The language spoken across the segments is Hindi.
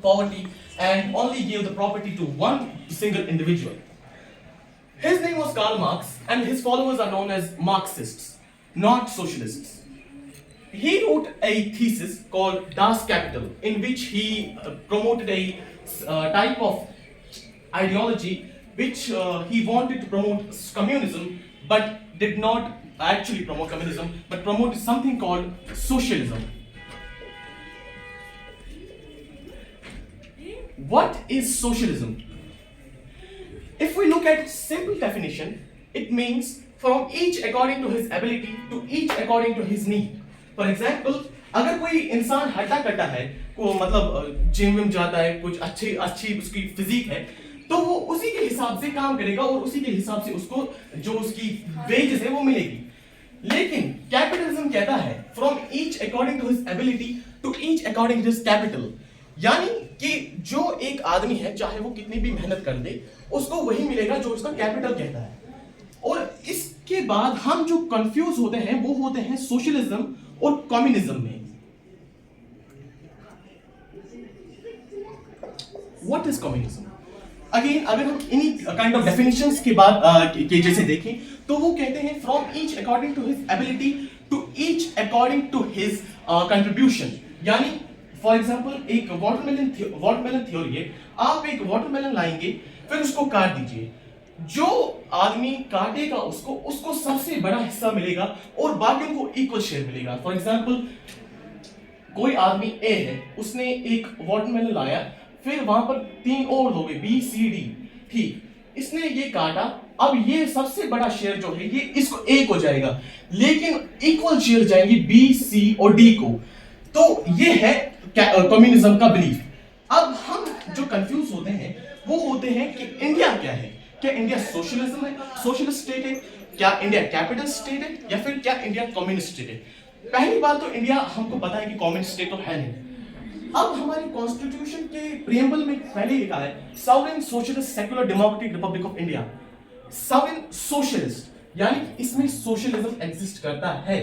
poverty and only gave the property to one single individual. His name was Karl Marx, and his followers are known as Marxists, not socialists. He wrote a thesis called Das Kapital, in which he promoted a type of ideology which he wanted to promote communism, but did not actually promote communism, but promoted something called socialism. What is socialism? If we look at simple definition, it means from each according to his ability to each according to his need. For example, अगर कोई इंसान हट्टा कट्टा है, को मतलब जिम विम जाता है, कुछ अच्छी उसकी फिजिक है, तो वो उसी के हिसाब से काम करेगा और उसी के हिसाब से उसको जो उसकी वेजेस है वो मिलेगी. लेकिन कैपिटलिज्म कहता है from each according to his ability to each according to his capital. यानी कि जो एक आदमी है, चाहे वो कितनी भी मेहनत कर दे, उसको वही मिलेगा जो उसका कैपिटल कहता है. और इसके बाद हम जो कंफ्यूज होते हैं वो होते हैं सोशलिज्म और कम्युनिज्म में. What is communism? अगेन अगर हम इन्हीं काइंड ऑफ डेफिनेशंस के बाद के जैसे देखें तो वो कहते हैं from each according to his ability to each according to his contribution. यानी फॉर एग्जाम्पल एक वाटरमेलन थ्योरी है. आप एक वाटरमेलन लाएंगे, फिर उसको काट दीजिए. जो आदमी काटेगा उसको सबसे बड़ा हिस्सा मिलेगा और बाकियों को इक्वल शेयर मिलेगा. फॉर एग्जाम्पल कोई आदमी ए है, उसने एक वाटरमेलन लाया, फिर वहां पर 3 और लोग बी सी डी, ठीक, इसने ये काटा. अब ये सबसे बड़ा शेयर जो है ये इसको ए को जाएगा, लेकिन इक्वल शेयर जाएंगे बी सी और डी को. तो ये है कम्युनिज्म का बिलीफ. अब हम जो कंफ्यूज होते हैं वो होते हैं कि इंडिया क्या है. क्या इंडिया सोशलिज्म है, सोशलिस्ट स्टेट है? क्या इंडिया कैपिटल स्टेट है? या फिर क्या इंडिया कम्युनिस्ट स्टेट है? पहली बात तो इंडिया हमको पता है कि कम्युनिस्ट स्टेट तो है नहीं. अब हमारे कॉन्स्टिट्यूशन के प्रियम्बल में पहले लिखा है sovereign socialist secular democratic Republic of India. Sovereign socialist, यानी इसमें सोशलिज्म एग्जिस्ट करता है.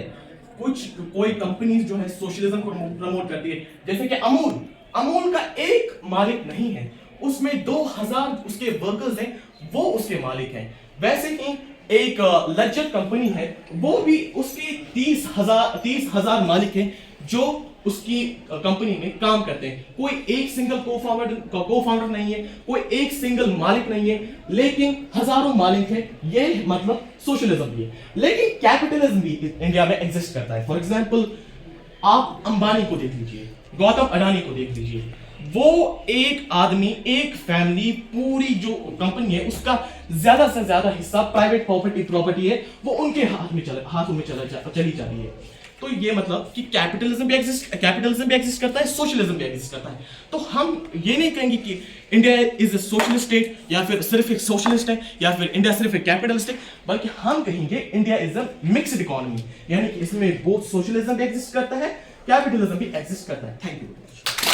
कोई कंपनीज जो है सोशलिज्म को प्रमोट करती है, जैसे कि अमूल का एक मालिक नहीं है, उसमें 2000 उसके वर्कर्स हैं, वो उसके मालिक हैं. वैसे ही एक लज्जत कंपनी है, वो भी उसके 30,000 मालिक हैं जो उसकी कंपनी में काम करते हैं. कोई एक सिंगल को-फाउंडर नहीं है, कोई एक सिंगल मालिक नहीं है, लेकिन हजारों मालिक हैं. ये मतलब सोशलिज्म भी है. लेकिन कैपिटलिज्म भी इंडिया में एग्जिस्ट करता है. फॉर एग्जांपल आप अंबानी को देख लीजिए, गौतम अडानी को देख लीजिए. वो एक आदमी, एक फैमिली, पूरी जो कंपनी है उसका ज्यादा से ज्यादा हिस्सा प्राइवेट प्रॉपर्टी है, वो उनके हाथों में चली जा रही है. तो ये मतलब कि कैपिटलिज्म भी एग्जिस्ट करता है, सोशलिज्म भी एग्जिस्ट करता है. तो हम ये नहीं कहेंगे कि India is a socialist state, या फिर सिर्फ एक सोशलिस्ट है, या फिर इंडिया सिर्फ एक कैपिटलिस्ट है, बल्कि हम कहेंगे India is a mixed economy. यानी कि इसमें बोथ सोशलिज्म भी एग्जिस्ट करता है, कैपिटलिज्म भी एग्जिस्ट करता है. Thank you.